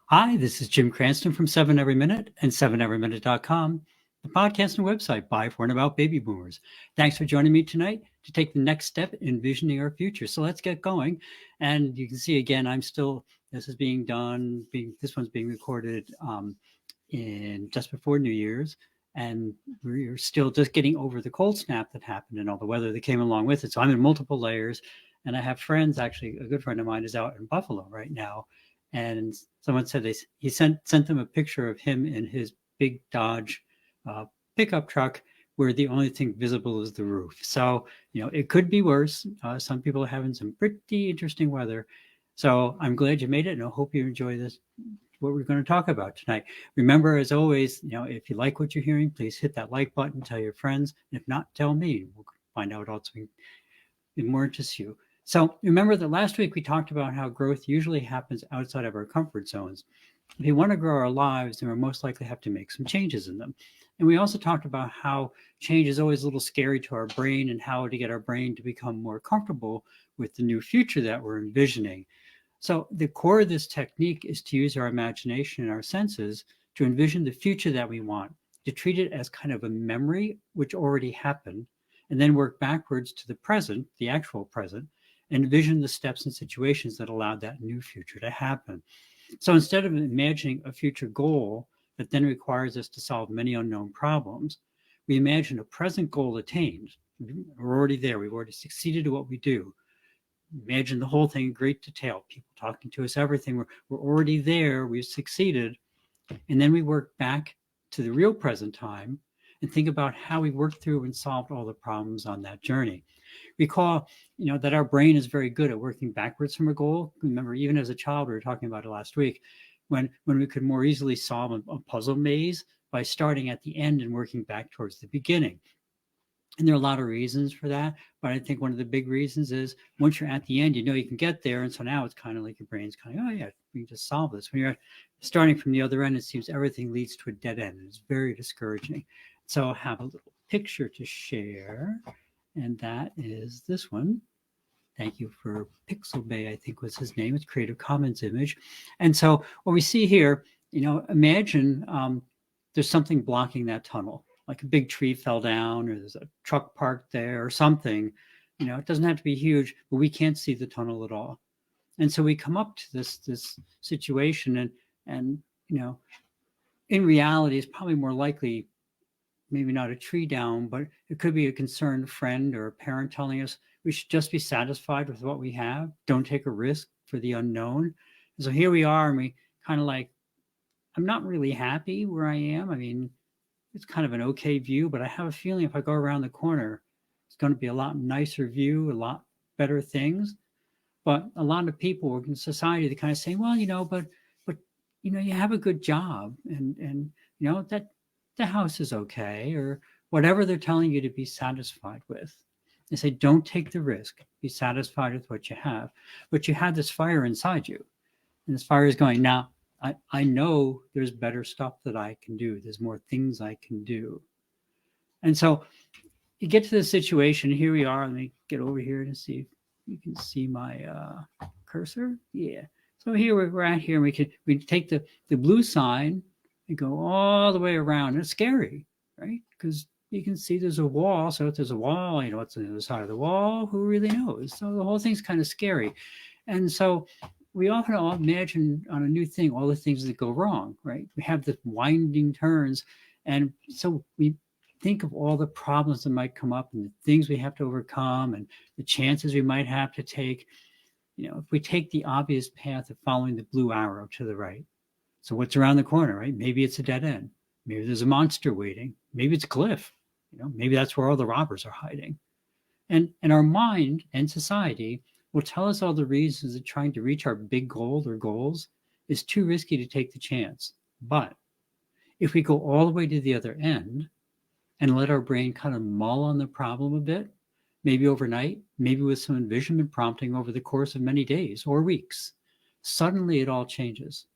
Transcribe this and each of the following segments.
Hi, this is Jim Cranston from 7 Every Minute and 7everyminute.com, the podcast and website by, for, and about baby boomers. Thanks for joining me tonight to take the next step in envisioning our future. So let's get going. And you can see again, this is being done, this one's being recorded in just before New Year's. And we're still just getting over the cold snap that happened and all the weather that came along with it. So I'm in multiple layers. And I have friends, actually, a good friend of mine is out in Buffalo right now. And someone said he sent them a picture of him in his big Dodge pickup truck, where the only thing visible is the roof. So it could be worse. Some people are having some pretty interesting weather. So I'm glad you made it, and I hope you enjoy this. What we're going to talk about tonight. Remember, as always, if you like what you're hearing, please hit that like button, tell your friends. And if not, tell me. We'll find out what's more interests you. So remember that last week we talked about how growth usually happens outside of our comfort zones. If we want to grow our lives, then we're most likely have to make some changes in them. And we also talked about how change is always a little scary to our brain and how to get our brain to become more comfortable with the new future that we're envisioning. So the core of this technique is to use our imagination and our senses to envision the future that we want, to treat it as kind of a memory which already happened, and then work backwards to the present, the actual present, and envision the steps and situations that allowed that new future to happen. So instead of imagining a future goal that then requires us to solve many unknown problems, we imagine a present goal attained. We're already there. We've already succeeded at what we do. Imagine the whole thing in great detail, people talking to us, everything. We're already there. We've succeeded. And then we work back to the real present time and think about how we worked through and solved all the problems on that journey. Recall, that our brain is very good at working backwards from a goal. Remember, even as a child, we were talking about it last week, when we could more easily solve a puzzle maze by starting at the end and working back towards the beginning. And there are a lot of reasons for that, but I think one of the big reasons is once you're at the end, you can get there. And so now it's kind of like your brain's kind of, oh yeah, we can just solve this. When you're starting from the other end, it seems everything leads to a dead end. It's very discouraging. So I have a little picture to share, and that is this one. Thank you for Pixel Bay, I think was his name. It's Creative Commons image. And so what we see here, imagine there's something blocking that tunnel, like a big tree fell down, or there's a truck parked there or something. It doesn't have to be huge, but we can't see the tunnel at all. And so we come up to this situation, and in reality, it's probably more likely maybe not a tree down, but it could be a concerned friend or a parent telling us we should just be satisfied with what we have. Don't take a risk for the unknown. And so here we are, and we kind of like, I'm not really happy where I am. I mean, it's kind of an okay view, but I have a feeling if I go around the corner, it's going to be a lot nicer view, a lot better things. But a lot of people in society, they kind of say, well, but you have a good job, and that the house is okay, or whatever they're telling you to be satisfied with. They say, don't take the risk. Be satisfied with what you have. But you have this fire inside you. And this fire is going, now, I know there's better stuff that I can do. There's more things I can do. And so you get to this situation. Here we are. Let me get over here to see if you can see my cursor. Yeah. So here we're at here. And we take the blue sign and go all the way around. And it's scary, right? Because you can see there's a wall. So if there's a wall, what's on the other side of the wall? Who really knows? So the whole thing's kind of scary. And so we often imagine on a new thing all the things that go wrong, right? We have the winding turns. And so we think of all the problems that might come up and the things we have to overcome and the chances we might have to take. If we take the obvious path of following the blue arrow to the right, so what's around the corner, right? Maybe it's a dead end. Maybe there's a monster waiting. Maybe it's a cliff. Maybe that's where all the robbers are hiding. And our mind and society will tell us all the reasons that trying to reach our big goal or goals is too risky to take the chance. But if we go all the way to the other end and let our brain kind of mull on the problem a bit, maybe overnight, maybe with some envisionment prompting over the course of many days or weeks, suddenly it all changes.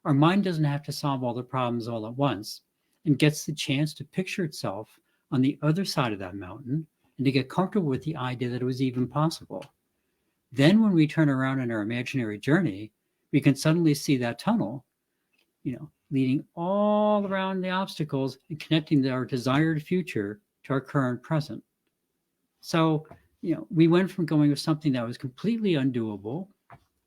Our mind doesn't have to solve all the problems all at once and gets the chance to picture itself on the other side of that mountain and to get comfortable with the idea that it was even possible. Then when we turn around in our imaginary journey, we can suddenly see that tunnel leading all around the obstacles and connecting our desired future to our current present. So, we went from going with something that was completely undoable,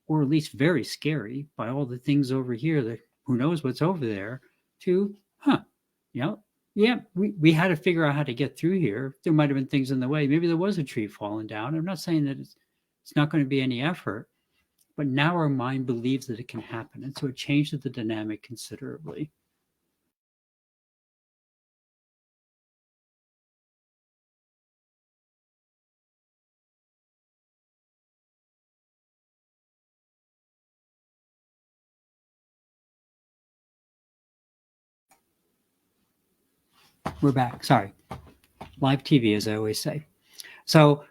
or at least very scary by all the things over here that who knows what's over there, to, you know, yeah, we had to figure out how to get through here. There might have been things in the way. Maybe there was a tree falling down. I'm not saying that it's not going to be any effort, but now our mind believes that it can happen. And so it changes the dynamic considerably. We're back. Sorry. Live TV, as I always say. So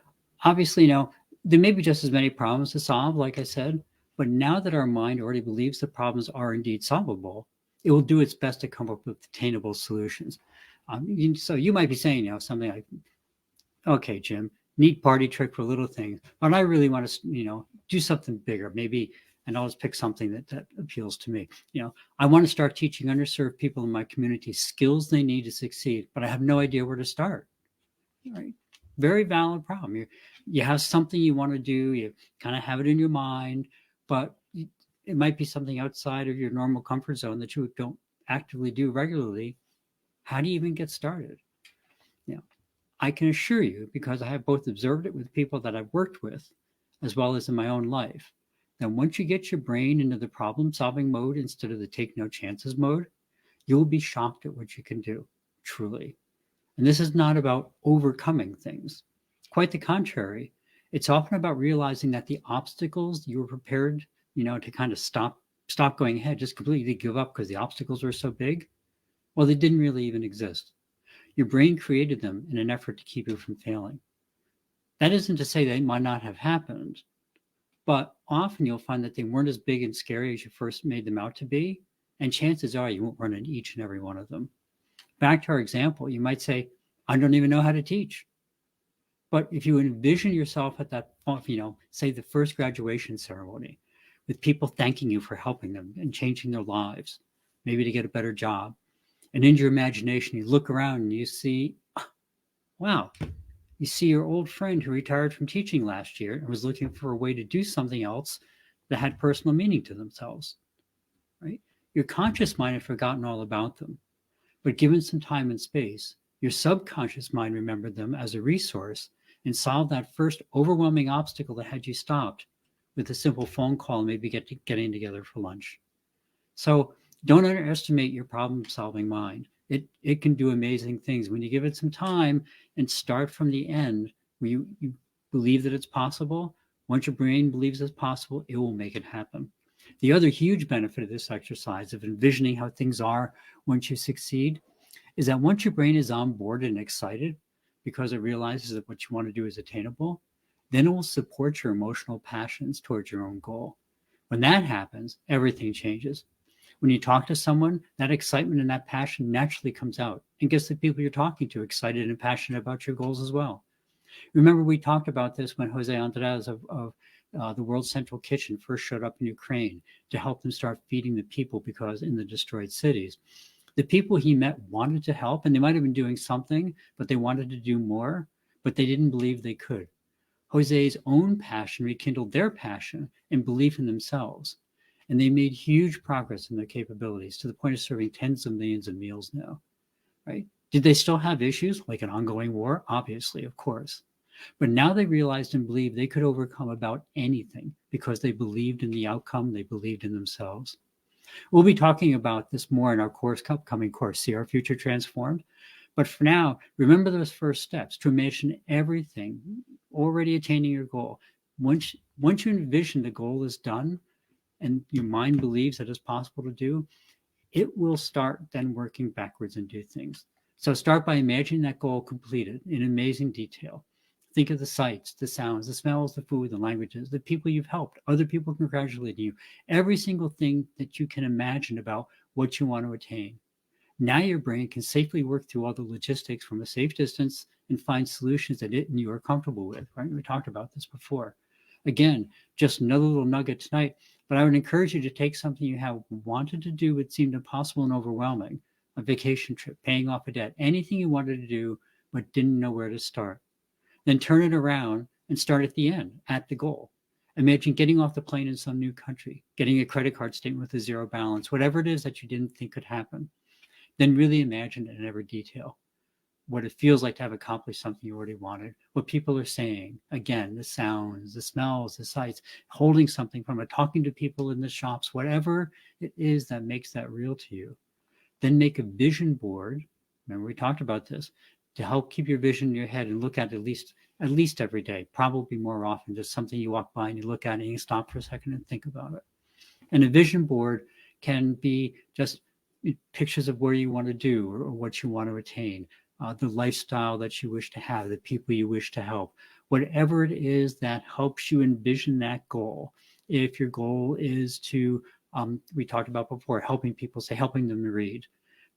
obviously, there may be just as many problems to solve, like I said, but now that our mind already believes the problems are indeed solvable, it will do its best to come up with attainable solutions. So you might be saying, something like, okay, Jim, neat party trick for little things, but I really want to, do something bigger, maybe, and I'll just pick something that appeals to me. I want to start teaching underserved people in my community skills they need to succeed, but I have no idea where to start. Right? Very valid problem. You have something you want to do, you kind of have it in your mind, but it might be something outside of your normal comfort zone that you don't actively do regularly. How do you even get started? I can assure you, because I have both observed it with people that I've worked with, as well as in my own life, that once you get your brain into the problem solving mode instead of the take no chances mode, you'll be shocked at what you can do, truly. And this is not about overcoming things. Quite the contrary. It's often about realizing that the obstacles you were prepared, to kind of stop going ahead, just completely give up because the obstacles were so big. Well, they didn't really even exist. Your brain created them in an effort to keep you from failing. That isn't to say they might not have happened, but often you'll find that they weren't as big and scary as you first made them out to be, and chances are you won't run into each and every one of them. Back to our example, you might say, I don't even know how to teach. But if you envision yourself at that point, say the first graduation ceremony, with people thanking you for helping them and changing their lives, maybe to get a better job, and in your imagination, you look around and you see, wow, you see your old friend who retired from teaching last year and was looking for a way to do something else that had personal meaning to themselves, right? Your conscious mind had forgotten all about them, but given some time and space, your subconscious mind remembered them as a resource and solved that first overwhelming obstacle that had you stopped with a simple phone call and maybe getting together for lunch. So don't underestimate your problem-solving mind. It can do amazing things when you give it some time and start from the end where you believe that it's possible. Once your brain believes it's possible, it will make it happen. The other huge benefit of this exercise of envisioning how things are once you succeed is that once your brain is on board and excited because it realizes that what you want to do is attainable, then it will support your emotional passions towards your own goal. When that happens, everything changes. When you talk to someone, that excitement and that passion naturally comes out and gets the people you're talking to excited and passionate about your goals as well. Remember, we talked about this when Jose Andres of the World Central Kitchen first showed up in Ukraine to help them start feeding the people because in the destroyed cities. The people he met wanted to help, and they might have been doing something, but they wanted to do more, but they didn't believe they could. Jose's own passion rekindled their passion and belief in themselves. And they made huge progress in their capabilities to the point of serving tens of millions of meals now, right? Did they still have issues like an ongoing war? Obviously, of course. But now they realized and believed they could overcome about anything because they believed in the outcome, they believed in themselves. We'll be talking about this more in our upcoming course, See Our Future Transformed. But for now, remember those first steps to imagine everything already attaining your goal. Once you envision the goal is done, and your mind believes that it's possible to do, it will start then working backwards and do things. So start by imagining that goal completed in amazing detail. Think of the sights, the sounds, the smells, the food, the languages, the people you've helped, other people congratulating you, every single thing that you can imagine about what you want to attain. Now your brain can safely work through all the logistics from a safe distance and find solutions that it and you are comfortable with, right? We talked about this before. Again, just another little nugget tonight. But I would encourage you to take something you have wanted to do but seemed impossible and overwhelming, a vacation trip, paying off a debt, anything you wanted to do but didn't know where to start. Then turn it around and start at the end, at the goal. Imagine getting off the plane in some new country, getting a credit card statement with a zero balance, whatever it is that you didn't think could happen. Then really imagine it in every detail, what it feels like to have accomplished something you already wanted, what people are saying. Again, the sounds, the smells, the sights, holding something from it, talking to people in the shops, whatever it is that makes that real to you. Then make a vision board. Remember, we talked about this to help keep your vision in your head and look at least every day, probably more often, just something you walk by and you look at it and you stop for a second and think about it. And a vision board can be just pictures of where you want to do or what you want to attain, the lifestyle that you wish to have, the people you wish to help, whatever it is that helps you envision that goal. If your goal is to, we talked about before, helping people, say helping them to read,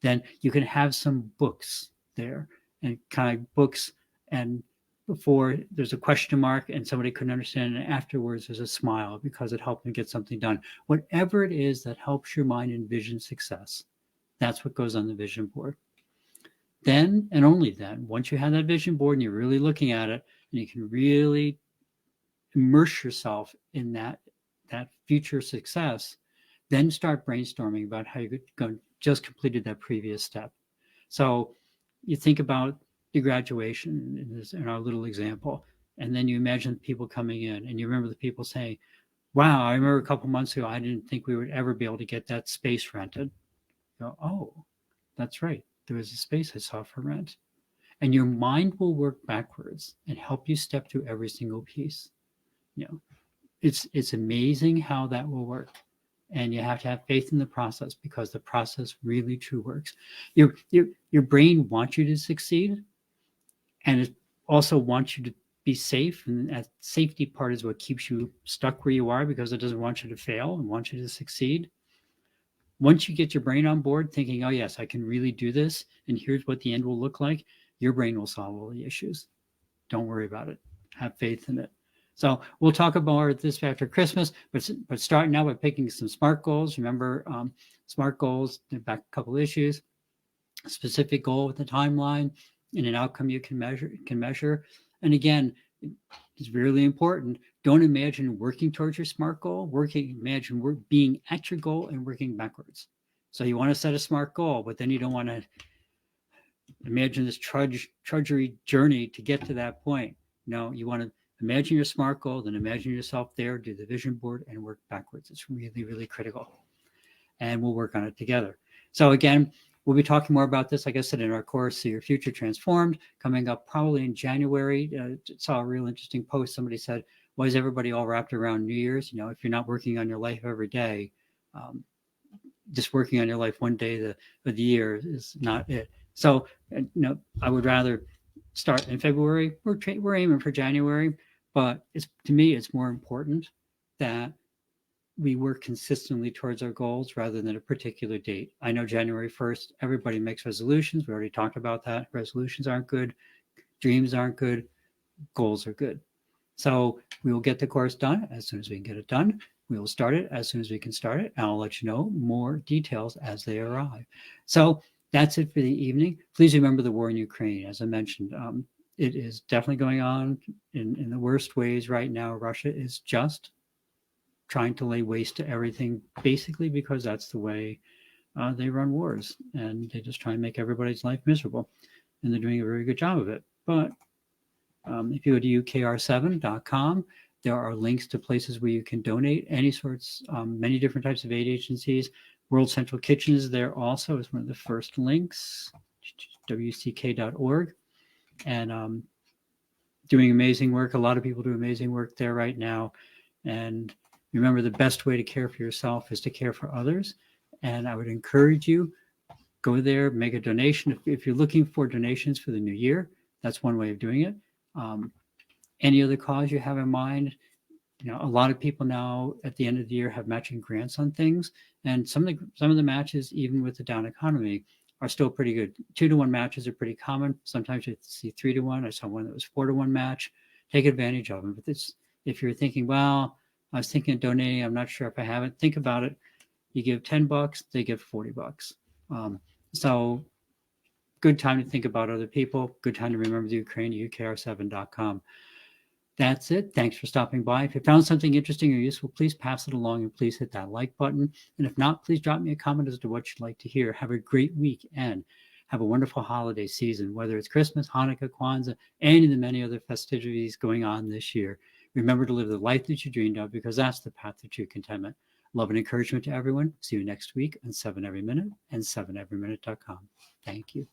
then you can have some books there and kind of books, and before there's a question mark and somebody couldn't understand, and afterwards there's a smile because it helped them get something done. Whatever it is that helps your mind envision success, that's what goes on the vision board. Then, and only then, once you have that vision board and you're really looking at it and you can really immerse yourself in that future success, then start brainstorming about how you're going, just completed that previous step. So you think about the graduation in our little example, and then you imagine people coming in and you remember the people saying, wow, I remember a couple months ago, I didn't think we would ever be able to get that space rented. You go, oh, that's right. There was a space I saw for rent. And your mind will work backwards and help you step through every single piece. You know, it's amazing how that will work. And you have to have faith in the process because the process really true works. Your brain wants you to succeed, and it also wants you to be safe. And that safety part is what keeps you stuck where you are because it doesn't want you to fail and wants you to succeed. Once you get your brain on board thinking, oh, yes, I can really do this, and here's what the end will look like, your brain will solve all the issues. Don't worry about it. Have faith in it. So we'll talk about this after Christmas, but start now by picking some SMART goals. Remember, SMART goals, back a couple issues, a specific goal with a timeline and an outcome you can measure. And again, it's really important. Don't imagine working towards your SMART goal. Imagine being at your goal and working backwards. So you want to set a SMART goal, but then you don't want to imagine this trudgery journey to get to that point. No, you want to imagine your SMART goal, then imagine yourself there, do the vision board, and work backwards. It's really, really critical. And we'll work on it together. So again, we'll be talking more about this, like I said, in our course, See Your Future Transformed, coming up probably in January. Saw a real interesting post. Somebody said, why is everybody all wrapped around New Year's? You know, if you're not working on your life every day, just working on your life one day of the year is not it. So, you know, I would rather start in February. We're aiming for January, but to me, it's more important that we work consistently towards our goals rather than a particular date. I know January 1st, everybody makes resolutions. We already talked about that. Resolutions aren't good. Dreams aren't good. Goals are good. So we will get the course done as soon as we can get it done. We will start it as soon as we can start it. And I'll let you know more details as they arrive. So that's it for the evening. Please remember the war in Ukraine. As I mentioned, it is definitely going on in the worst ways right now. Russia is just trying to lay waste to everything, basically because that's the way they run wars. And they just try and make everybody's life miserable. And they're doing a very good job of it. But if you go to ukr7.com, there are links to places where you can donate any sorts, many different types of aid agencies. World Central Kitchen is there also as one of the first links, wck.org. And doing amazing work. A lot of people do amazing work there right now. And remember, the best way to care for yourself is to care for others. And I would encourage you, go there, make a donation. If you're looking for donations for the new year, that's one way of doing it. Any other cause you have in mind? You know, a lot of people now at the end of the year have matching grants on things, and some of the matches, even with the down economy, are still pretty good. 2-to-1 matches are pretty common. Sometimes you see 3-to-1. I saw one that was 4-to-1 match. Take advantage of them. But if you're thinking, well, I was thinking of donating. I'm not sure if I have it. Think about it. You give $10, they give $40. So good time to think about other people. Good time to remember the Ukraine, ukr7.com. That's it. Thanks for stopping by. If you found something interesting or useful, please pass it along and please hit that like button. And if not, please drop me a comment as to what you'd like to hear. Have a great week and have a wonderful holiday season, whether it's Christmas, Hanukkah, Kwanzaa, and the many other festivities going on this year. Remember to live the life that you dreamed of, because that's the path to true contentment. Love and encouragement to everyone. See you next week on 7 Every Minute and 7everyminute.com. Thank you.